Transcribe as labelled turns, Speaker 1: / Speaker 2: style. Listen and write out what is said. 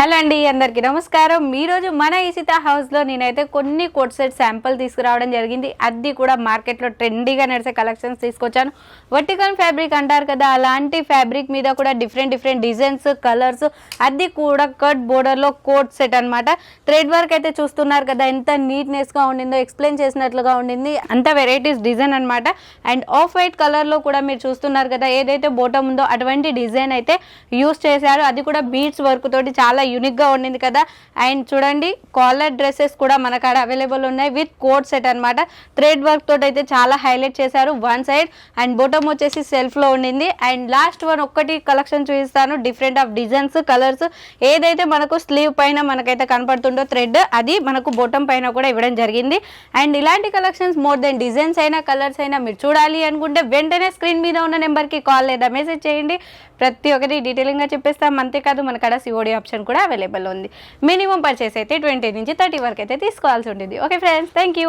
Speaker 1: Hello అండి, అందరికీ నమస్కారం. ఈరోజు మన ఈసితా హౌస్లో నేనైతే కొన్ని కోట్ సెట్ శాంపుల్ తీసుకురావడం జరిగింది. అది కూడా మార్కెట్లో ట్రెండీగా నడిచే కలెక్షన్స్ తీసుకొచ్చాను. వర్టికల్ ఫ్యాబ్రిక్ అంటారు కదా, అలాంటి ఫ్యాబ్రిక్ మీద కూడా డిఫరెంట్ డిజైన్స్, కలర్స్, అది కూడా కట్ బోర్డర్లో కోట్ సెట్ అనమాట. థ్రెడ్ వర్క్ అయితే చూస్తున్నారు కదా, ఎంత నీట్నెస్గా ఉండిందో, ఎక్స్ప్లెయిన్ చేసినట్లుగా ఉండింది. అంత వెరైటీస్ డిజైన్ అనమాట. అండ్ ఆఫ్ వైట్ కలర్లో కూడా మీరు చూస్తున్నారు కదా, ఏదైతే బోటం ఉందో అటువంటి డిజైన్ అయితే యూస్ చేశారు. అది కూడా బీడ్స్ వర్క్ తోటి చాలా యూనిక్గా ఉండింది కదా. అండ్ చూడండి, కాలర్ డ్రెస్సెస్ కూడా మన కాడ అవైలబుల్ ఉన్నాయి విత్ కోట్ సెట్ అనమాట. థ్రెడ్ వర్క్ తోటి అయితే చాలా హైలైట్ చేశారు వన్ సైడ్. అండ్ బోటమ్ వచ్చేసి సెల్ఫ్లో ఉండింది. అండ్ లాస్ట్ వన్ ఒక్కటి కలెక్షన్ చూపిస్తాను, డిఫరెంట్ ఆఫ్ డిజైన్స్, కలర్స్. ఏదైతే మనకు స్లీవ్ పైన మనకైతే కనపడుతుందో థ్రెడ్, అది మనకు బోటమ్ పైన కూడా ఇవ్వడం జరిగింది. అండ్ ఇలాంటి కలెక్షన్స్ మోర్ దెన్ డిజైన్స్ అయినా కలర్స్ అయినా మీరు చూడాలి అనుకుంటే వెంటనే స్క్రీన్ మీద ఉన్న నెంబర్కి కాల్ లేదా మెసేజ్ చేయండి. ప్రతి ఒక్కటి డీటెయిలింగ్గా చెప్పేస్తాం. అంతేకాదు మన కాడ సిఓడి ఆప్షన్ కూడా అవైలబుల్ ఉంది. మినిమం పర్చేస్ అయితే 20 నుంచి 30 వరకు అయితే తీసుకోవాల్సి ఉంటుంది. Okay friends, thank you.